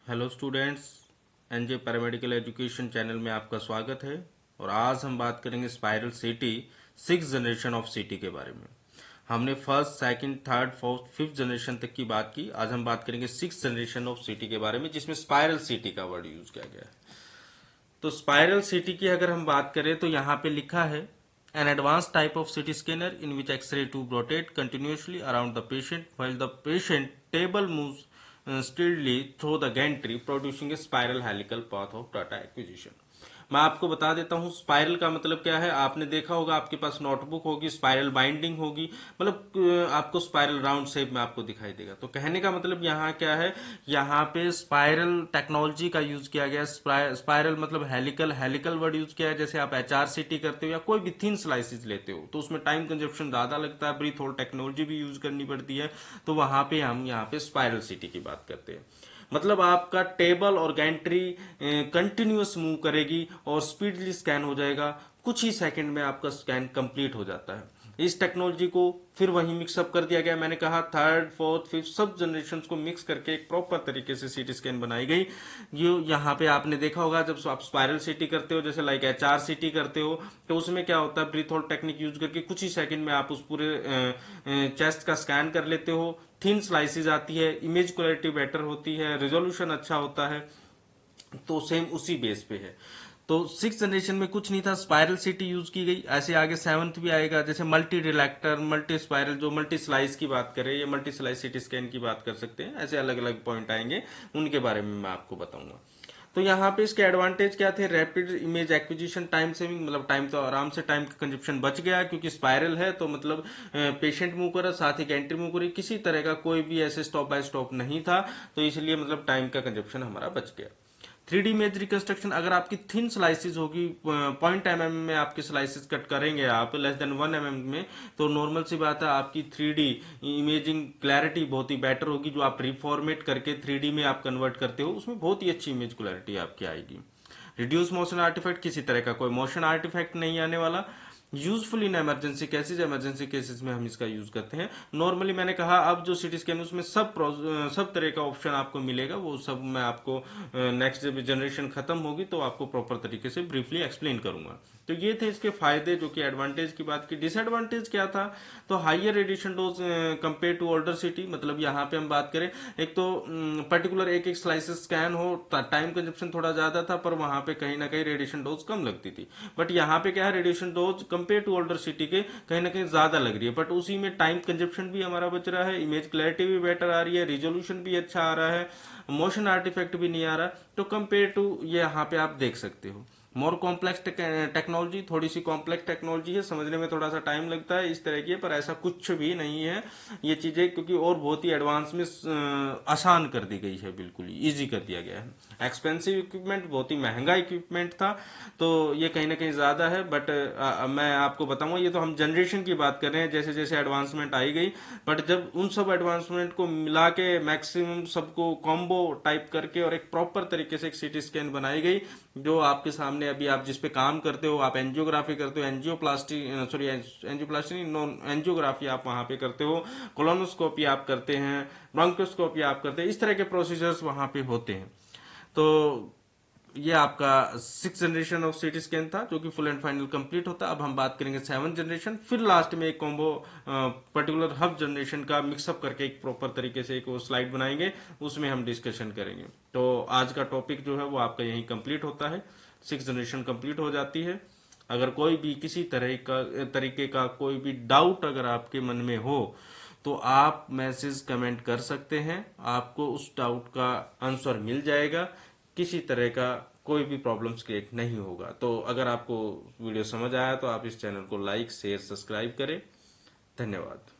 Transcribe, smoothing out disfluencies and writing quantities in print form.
Hello students, NJ paramedical education channel में आपका स्वागत है। और आज हम बात करेंगे स्पाइरल सीटी 6 जनरेशन ऑफ सीटी के बारे में। हमने first, second, third, fourth, fifth generation तक की बात की। आज हम बात करेंगे 6 जनरेशन ऑफ सीटी के बारे में, जिसमें स्पाइरल सीटी का वर्ड यूज किया गया है। तो स्पाइरल सीटी की अगर हम बात करें तो यहाँ पे लिखा है an advance type of CT scanner in which X ray tube rotate continuously around the patient while the patient table moves steadily through the gantry producing a spiral helical path of data acquisition। मैं आपको बता देता हूँ spiral का मतलब क्या है। आपने देखा होगा आपके पास नोटबुक होगी, स्पाइरल बाइंडिंग होगी, मतलब आपको स्पाइरल राउंड शेप में आपको दिखाई देगा। तो कहने का मतलब यहाँ क्या है, यहाँ पे स्पाइरल टेक्नोलॉजी का यूज किया गया। स्पाइरल मतलब हेलिकल, हेलिकल वर्ड यूज किया है। जैसे आप HRCT करते हो या कोई भी थिन स्लाइसिस लेते हो तो उसमें टाइम कंजप्शन ज्यादा लगता है, ब्रीथ होल्ड टेक्नोलॉजी भी यूज करनी पड़ती है। तो वहां पे हम यहाँ पे स्पाइरल सिटी की बात करते हैं। मतलब आपका टेबल और गैंट्री कंटिन्यूअस मूव करेगी और स्पीडली स्कैन हो जाएगा। कुछ ही सेकंड में आपका स्कैन कंप्लीट हो जाता है। इस टेक्नोलॉजी को फिर वही मिक्सअप कर दिया गया। मैंने कहा थर्ड, फोर्थ, फिफ्थ सब जनरेशन को मिक्स करके एक प्रॉपर तरीके से सीटी स्कैन बनाई गई। ये यहाँ पे आपने देखा होगा जब आप स्पाइरल सीटी करते हो, जैसे लाइक HRCT करते हो, तो उसमें क्या होता है, ब्रीथ होल्ड टेक्निक यूज करके कुछ ही सेकंड में आप उस पूरे चेस्ट का स्कैन कर लेते हो। थिन स्लाइसिस आती है, इमेज क्लैरिटी बेटर होती है, रेजोल्यूशन अच्छा होता है। तो सेम उसी बेस पे है। तो 6 जनरेशन में कुछ नहीं था, स्पाइरल सिटी यूज की गई। ऐसे आगे 7th भी आएगा, जैसे मल्टी रिलैक्टर, मल्टी स्पाइरल, जो मल्टी स्लाइस की बात करें या मल्टी स्लाइस सिटी स्कैन की बात कर सकते हैं। ऐसे अलग अलग पॉइंट आएंगे, उनके बारे में मैं आपको बताऊंगा। तो यहाँ पे इसके एडवांटेज क्या थे, rapid image acquisition, time saving, मतलब टाइम तो आराम से टाइम का कंजप्शन बच गया क्योंकि स्पाइरल है। तो मतलब पेशेंट मूव कर रहा, साथ ही गैंट्री मूव करी, किसी तरह का कोई भी ऐसे स्टॉप बाय स्टॉप नहीं था। तो इसलिए मतलब टाइम का कंजप्शन हमारा बच गया। 3D इमेज रिकंस्ट्रक्शन, अगर आपकी थिन स्लाइसिस होगी, 0.1 mm में आपकी स्लाइसिस कट करेंगे आप लेस देन 1 mm में, तो नॉर्मल सी बात है आपकी 3D इमेजिंग क्लैरिटी बहुत ही बेटर होगी। जो आप रिफॉर्मेट करके 3D में आप कन्वर्ट करते हो, उसमें बहुत ही अच्छी इमेज क्लैरिटी आपकी आएगी। रिड्यूस मोशन आर्टिफैक्ट, किसी तरह का कोई मोशन आर्टिफैक्ट नहीं आने वाला। Useful in emergency cases, emergency cases में हम इसका यूज करते हैं। नॉर्मली मैंने कहा अब जो सिटी स्कैन उसमें सब तरह का ऑप्शन आपको मिलेगा, वो सब मैं आपको नेक्स्ट जब जनरेशन खत्म होगी तो आपको प्रॉपर तरीके से ब्रीफली एक्सप्लेन करूंगा। तो ये थे इसके फायदे, जो कि एडवांटेज की बात की। डिसएडवांटेज क्या था, तो higher radiation dose compare to older CT. मतलब यहाँ पे हम बात करें, एक तो पर्टिकुलर एक एक स्लाइसेस स्कैन हो, टाइम कंजप्शन थोड़ा ज्यादा था, पर वहां पे कहीं ना कहीं रेडिएशन डोज कम लगती थी। बट यहाँ पे क्या है, radiation dose compare to older CT के कहीं ना कहीं ज्यादा लग रही है, बट उसी में टाइम कंजप्शन भी हमारा बच रहा है, इमेज क्लैरिटी भी बेटर आ रही है, रिजोल्यूशन भी अच्छा आ रहा है, मोशन आर्टिफैक्ट भी नहीं आ रहा। तो कंपेयर टू ये यहाँ पे आप देख सकते हो। मोर कॉम्प्लेक्स टेक्नोलॉजी, थोड़ी सी कॉम्प्लेक्स टेक्नोलॉजी है, समझने में थोड़ा सा टाइम लगता है इस तरह की है, पर ऐसा कुछ भी नहीं है ये चीजें, क्योंकि और बहुत ही एडवांस में आसान कर दी गई है, बिल्कुल इजी कर दिया गया है। एक्सपेंसिव इक्विपमेंट, बहुत ही महंगा इक्विपमेंट था, तो ये कहीं ना कहीं ज्यादा है। बट मैं आपको बताऊंगा, ये तो हम जनरेशन की बात कर रहे हैं, जैसे जैसे एडवांसमेंट आई गई। बट जब उन सब एडवांसमेंट को मिला के मैक्सिमम सबको कॉम्बो टाइप करके और एक प्रॉपर तरीके से एक सिटी स्कैन बनाई गई, जो आपके सामने अभी आप जिस पे काम करते हो, आप एंजियोग्राफी करते हो, एंजियोप्लास्टी सॉरी एंजियोप्लास्टी नहीं, नॉन एंजियोग्राफी आप वहां पे करते हो, कोलोनोस्कोपी आप करते हैं, ब्रोंकोस्कोपी आप करते हैं, इस तरह के प्रोसीजर्स वहां पे होते हैं। तो ये आपका 6 जनरेशन ऑफ सिटी स्कैन था, जो कि फुल एंड फाइनल कंप्लीट होता। अब हम बात करेंगे 7 जनरेशन, फिर लास्ट में एक कॉम्बो पर्टिकुलर हब जनरेशन का मिक्सअप करके एक प्रॉपर तरीके से एक वो स्लाइड बनाएंगे, उसमें हम डिस्कशन करेंगे। तो आज का टॉपिक जो है वो आपका यहीं कंप्लीट होता है, 6 जनरेशन कंप्लीट हो जाती है। अगर कोई भी किसी तरीके का कोई भी डाउट अगर आपके मन में हो, तो आप मैसेज कमेंट कर सकते हैं, आपको उस डाउट का आंसर मिल जाएगा। किसी तरह का कोई भी प्रॉब्लम्स क्रिएट नहीं होगा। तो अगर आपको वीडियो समझ आया तो आप इस चैनल को लाइक, शेयर, सब्सक्राइब करें। धन्यवाद।